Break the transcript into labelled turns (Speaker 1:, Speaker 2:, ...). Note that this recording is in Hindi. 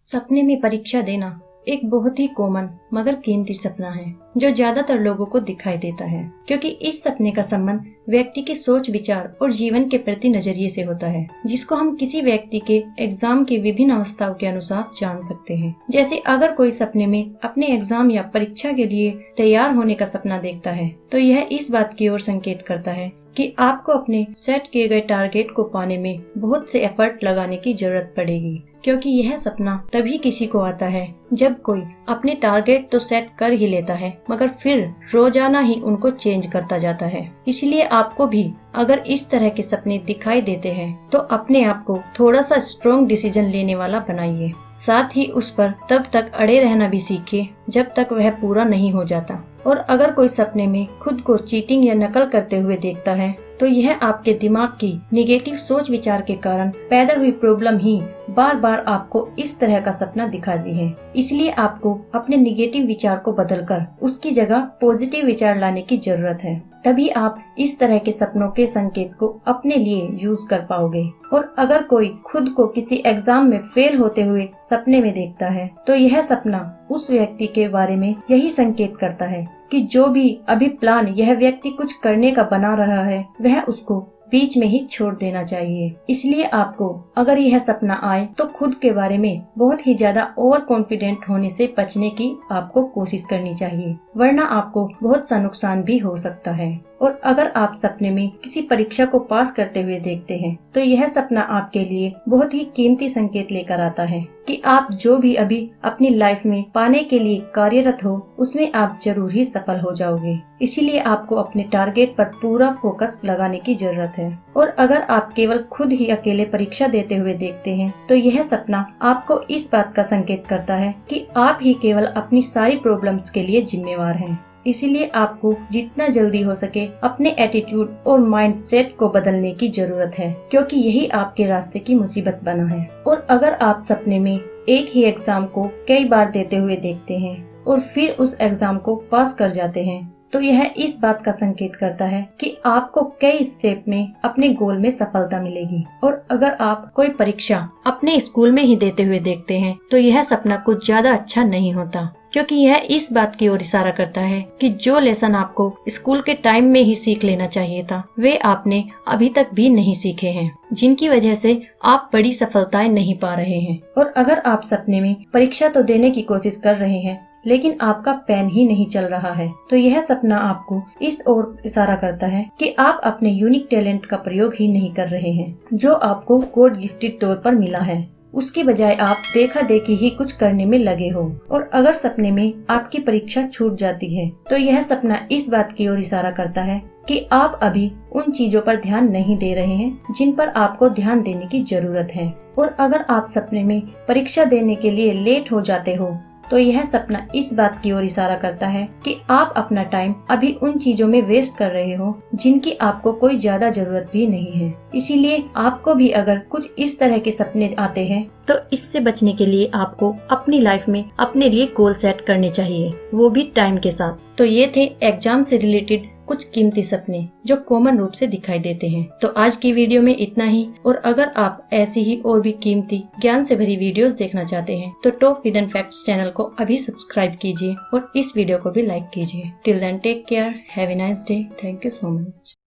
Speaker 1: सपने में परीक्षा देना एक बहुत ही कॉमन मगर कीमती सपना है जो ज्यादातर लोगों को दिखाई देता है, क्योंकि इस सपने का संबंध व्यक्ति के सोच विचार और जीवन के प्रति नजरिए से होता है, जिसको हम किसी व्यक्ति के एग्जाम की विभिन्न अवस्थाओं के अनुसार जान सकते हैं। जैसे अगर कोई सपने में अपने एग्जाम या परीक्षा के लिए तैयार होने का सपना देखता है, तो यह इस बात की ओर संकेत करता है कि आपको अपने सेट किए गए टारगेट को पाने में बहुत से एफर्ट लगाने की जरूरत पड़ेगी, क्योंकि यह सपना तभी किसी को आता है जब कोई अपने टारगेट तो सेट कर ही लेता है मगर फिर रोजाना ही उनको चेंज करता जाता है। इसलिए आपको भी अगर इस तरह के सपने दिखाई देते हैं तो अपने आप को थोड़ा सा स्ट्रॉन्ग डिसीजन लेने वाला बनाइए। साथ ही उस पर तब तक अड़े रहना भी सीखिए जब तक वह पूरा नहीं हो जाता। और अगर कोई सपने में खुद को चीटिंग या नकल करते हुए देखता है तो यह आपके दिमाग की निगेटिव सोच विचार के कारण पैदा हुई प्रॉब्लम ही बार बार आपको इस तरह का सपना दिखाती है। इसलिए आपको अपने निगेटिव विचार को बदलकर उसकी जगह पॉजिटिव विचार लाने की जरूरत है। तभी आप इस तरह के सपनों के संकेत को अपने लिए यूज कर पाओगे। और अगर कोई खुद को किसी एग्जाम में फेल होते हुए सपने में देखता है तो यह सपना उस व्यक्ति के बारे में यही संकेत करता है कि जो भी अभी प्लान यह व्यक्ति कुछ करने का बना रहा है वह उसको बीच में ही छोड़ देना चाहिए। इसलिए आपको अगर यह सपना आए तो खुद के बारे में बहुत ही ज्यादा ओवर कॉन्फिडेंट होने से बचने की आपको कोशिश करनी चाहिए, वरना आपको बहुत सा नुकसान भी हो सकता है। और अगर आप सपने में किसी परीक्षा को पास करते हुए देखते हैं तो यह सपना आपके लिए बहुत ही कीमती संकेत लेकर आता है कि आप जो भी अभी अपनी लाइफ में पाने के लिए कार्यरत हो उसमें आप जरूर ही सफल हो जाओगे। इसीलिए आपको अपने टारगेट पर पूरा फोकस लगाने की जरूरत है। और अगर आप केवल खुद ही अकेले परीक्षा देते हुए देखते हैं तो यह सपना आपको इस बात का संकेत करता है कि आप ही केवल अपनी सारी प्रॉब्लम्स के लिए जिम्मेवार हैं। इसीलिए आपको जितना जल्दी हो सके अपने एटीट्यूड और माइंड सेट को बदलने की जरूरत है, क्योंकि यही आपके रास्ते की मुसीबत बना है। और अगर आप सपने में एक ही एग्जाम को कई बार देते हुए देखते हैं और फिर उस एग्जाम को पास कर जाते हैं तो यह इस बात का संकेत करता है कि आपको कई स्टेप में अपने गोल में सफलता मिलेगी। और अगर आप कोई परीक्षा अपने स्कूल में ही देते हुए देखते हैं तो यह सपना कुछ ज्यादा अच्छा नहीं होता, क्योंकि यह इस बात की ओर इशारा करता है कि जो लेसन आपको स्कूल के टाइम में ही सीख लेना चाहिए था वे आपने अभी तक भी नहीं सीखे हैं, जिनकी वजह से आप बड़ी सफलताएं नहीं पा रहे हैं। और अगर आप सपने में परीक्षा तो देने की कोशिश कर रहे हैं लेकिन आपका पेन ही नहीं चल रहा है तो यह सपना आपको इस ओर इशारा करता है कि आप अपने यूनिक टैलेंट का प्रयोग ही नहीं कर रहे हैं जो आपको गॉड गिफ्टेड तौर पर मिला है। उसके बजाय आप देखा देखी ही कुछ करने में लगे हो। और अगर सपने में आपकी परीक्षा छूट जाती है तो यह सपना इस बात की ओर इशारा करता है कि आप अभी उन चीजों पर ध्यान नहीं दे रहे हैं जिन पर आपको ध्यान देने की जरूरत है। और अगर आप सपने में परीक्षा देने के लिए लेट हो जाते हो तो यह सपना इस बात की ओर इशारा करता है कि आप अपना टाइम अभी उन चीजों में वेस्ट कर रहे हो जिनकी आपको कोई ज्यादा जरूरत भी नहीं है। इसीलिए आपको भी अगर कुछ इस तरह के सपने आते हैं तो इससे बचने के लिए आपको अपनी लाइफ में अपने लिए गोल सेट करने चाहिए, वो भी टाइम के साथ। तो ये थे एग्जाम से रिलेटेड कुछ कीमती सपने जो कॉमन रूप से दिखाई देते हैं। तो आज की वीडियो में इतना ही। और अगर आप ऐसी ही और भी कीमती ज्ञान से भरी वीडियोस देखना चाहते हैं तो टॉप हिडन फैक्ट्स चैनल को अभी सब्सक्राइब कीजिए और इस वीडियो को भी लाइक कीजिए। Till then take care, have a nice day, thank you so much.